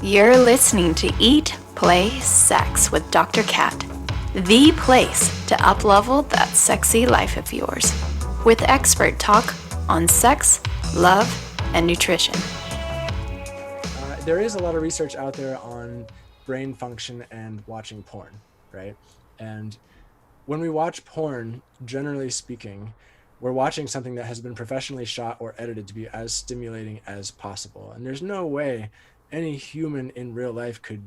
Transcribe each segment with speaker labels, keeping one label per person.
Speaker 1: You're listening to Eat, Play, Sex with Dr. Cat, the place to up-level that sexy life of yours, with expert talk on sex, love, and nutrition.
Speaker 2: There is a lot of research out there on brain function and watching porn, right? And when we watch porn, generally speaking, we're watching something that has been professionally shot or edited to be as stimulating as possible. And there's no way any human in real life could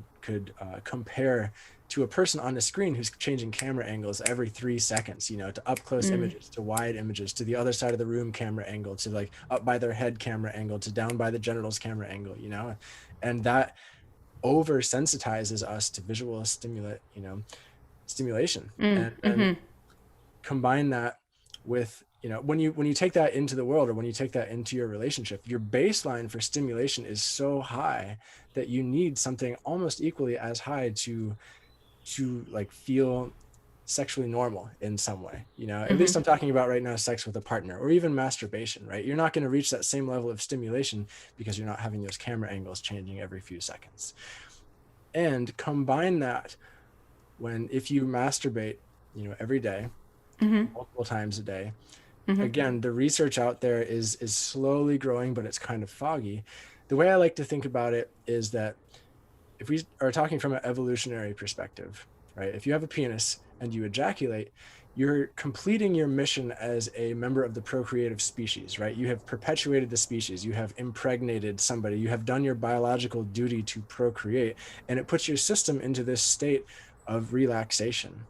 Speaker 2: compare to a person on the screen who's changing camera angles every 3 seconds, to up close images, to wide images, to the other side of the room camera angle, to like up by their head camera angle, to down by the genitals camera angle, and that oversensitizes us to visual stimulation. And combine that with, when you take that into the world, or when you take that into your relationship, your baseline for stimulation is so high that you need something almost equally as high to like feel sexually normal in some way. At least I'm talking about right now sex with a partner, or even masturbation, right? You're not going to reach that same level of stimulation because you're not having those camera angles changing every few seconds. And combine that if you masturbate every day, multiple times a day. Again, the research out there is slowly growing, but it's kind of foggy. The way I like to think about it is that if we are talking from an evolutionary perspective, right? If you have a penis and you ejaculate, you're completing your mission as a member of the procreative species, right? You have perpetuated the species, you have impregnated somebody, you have done your biological duty to procreate, and it puts your system into this state of relaxation.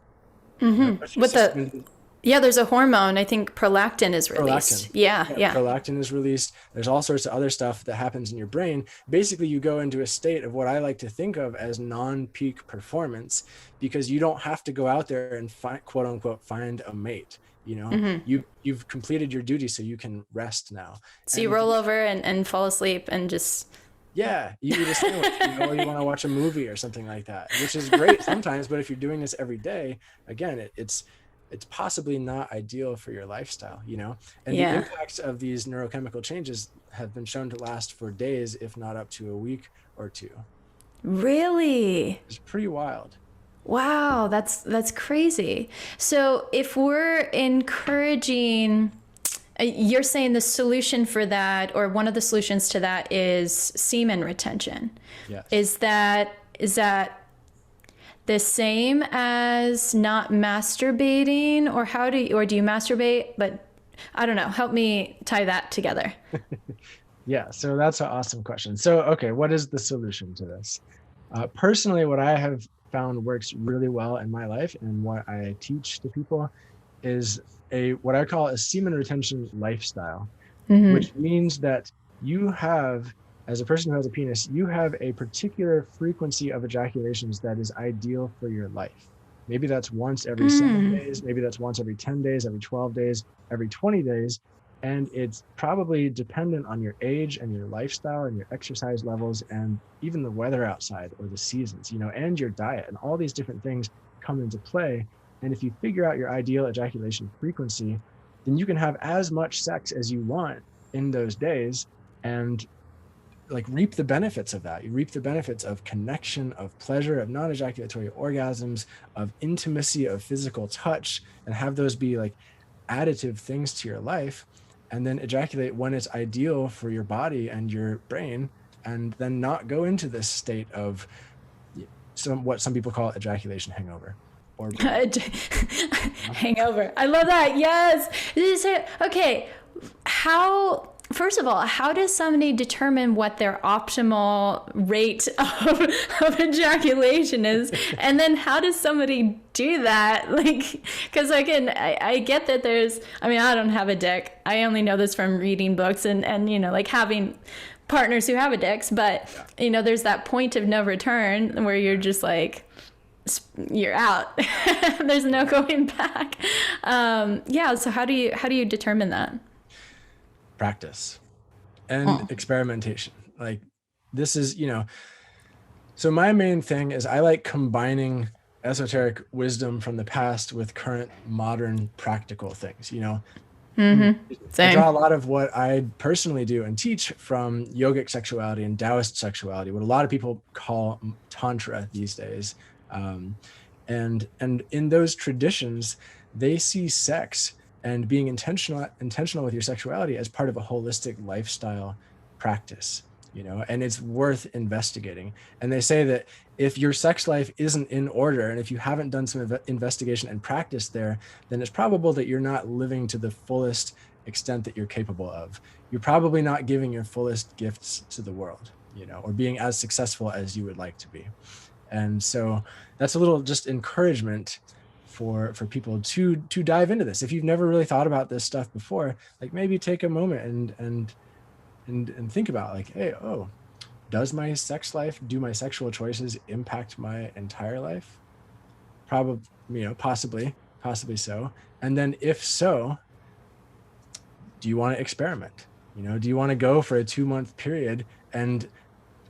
Speaker 1: There's a hormone. I think prolactin is released. Yeah.
Speaker 2: Prolactin is released. There's all sorts of other stuff that happens in your brain. Basically, you go into a state of what I like to think of as non-peak performance, because you don't have to go out there and quote unquote find a mate. You've completed your duty, so you can rest now.
Speaker 1: So you roll over and fall asleep and just...
Speaker 2: Yeah, you eat a sandwich, or you want to watch a movie or something like that, which is great sometimes. But if you're doing this every day, again, it's possibly not ideal for your lifestyle, and the impacts of these neurochemical changes have been shown to last for days, if not up to a week or two.
Speaker 1: Really?
Speaker 2: It's pretty wild.
Speaker 1: Wow, that's crazy. So if we're encouraging, you're saying the solution for that, or one of the solutions to that, is semen retention.
Speaker 2: Yes.
Speaker 1: Is that the same as not masturbating, or do you masturbate? But I don't know. Help me tie that together.
Speaker 2: Yeah, so that's an awesome question. So, okay, what is the solution to this? Personally, what I have found works really well in my life, and what I teach to people, is what I call a semen retention lifestyle, which means that you have, as a person who has a penis, you have a particular frequency of ejaculations that is ideal for your life. Maybe that's once every 7 days, maybe that's once every 10 days, every 12 days, every 20 days. And it's probably dependent on your age and your lifestyle and your exercise levels, and even the weather outside, or the seasons, and your diet, and all these different things come into play. And if you figure out your ideal ejaculation frequency, then you can have as much sex as you want in those days, and like reap the benefits of that. You reap the benefits of connection, of pleasure, of non-ejaculatory orgasms, of intimacy, of physical touch, and have those be like additive things to your life. And then ejaculate when it's ideal for your body and your brain, and then not go into this state of what some people call ejaculation hangover. Or
Speaker 1: hangover. I love that. Yes. Okay. First of all, how does somebody determine what their optimal rate of ejaculation is? And then how does somebody do that? Because again, I get that I don't have a dick. I only know this from reading books and having partners who have a dicks, but there's that point of no return where you're just like, you're out. There's no going back. So how do you determine that?
Speaker 2: Practice and experimentation. Like, this is, so my main thing is I like combining esoteric wisdom from the past with current modern practical things. I
Speaker 1: Same.
Speaker 2: draw a lot of what I personally do and teach from yogic sexuality and Taoist sexuality, what a lot of people call tantra these days. Um, and in those traditions, they see sex and being intentional with your sexuality as part of a holistic lifestyle practice, and it's worth investigating. And they say that if your sex life isn't in order, and if you haven't done some investigation and practice there, then it's probable that you're not living to the fullest extent that you're capable of. You're probably not giving your fullest gifts to the world, or being as successful as you would like to be. And so that's a little just encouragement for people to dive into this. If you've never really thought about this stuff before, like maybe take a moment and think about, like, hey, oh, does my sex life, do my sexual choices impact my entire life? Probably, possibly so. And then if so, do you want to experiment? Do you want to go for a 2-month period and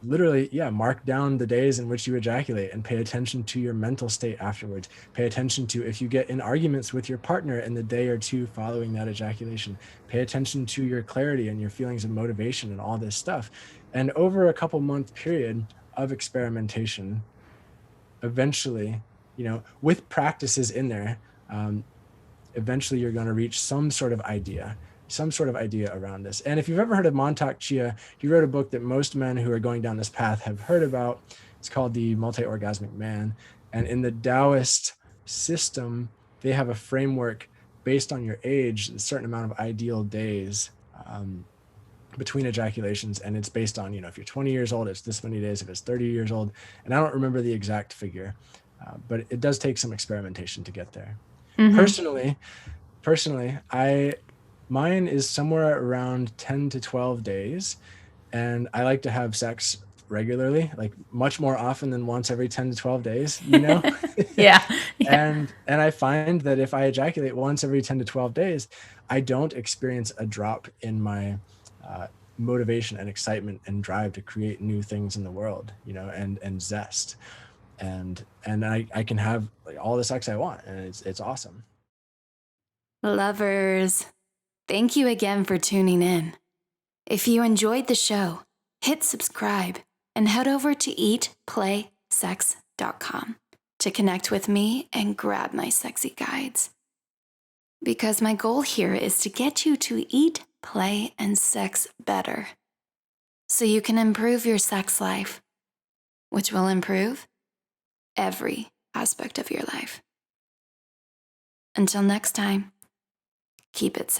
Speaker 2: literally, mark down the days in which you ejaculate and pay attention to your mental state afterwards. Pay attention to if you get in arguments with your partner in the day or two following that ejaculation. Pay attention to your clarity and your feelings of motivation and all this stuff. And over a couple month period of experimentation, eventually, with practices in there, eventually you're going to reach some sort of idea around this. And if you've ever heard of Montauk Chia, he wrote a book that most men who are going down this path have heard about. It's called The Multi-Orgasmic Man. And in the Taoist system, they have a framework based on your age, a certain amount of ideal days between ejaculations. And it's based on, if you're 20 years old, it's this many days. If it's 30 years old, and I don't remember the exact figure, but it does take some experimentation to get there. Personally, mine is somewhere around 10 to 12 days, and I like to have sex regularly, like much more often than once every 10 to 12 days,
Speaker 1: Yeah.
Speaker 2: And I find that if I ejaculate once every 10 to 12 days, I don't experience a drop in my motivation and excitement and drive to create new things in the world, and zest. And I can have like all the sex I want, and it's awesome.
Speaker 3: Lovers, thank you again for tuning in. If you enjoyed the show, hit subscribe and head over to eatplaysex.com to connect with me and grab my sexy guides. Because my goal here is to get you to eat, play, and sex better so you can improve your sex life, which will improve every aspect of your life. Until next time, keep it sexy.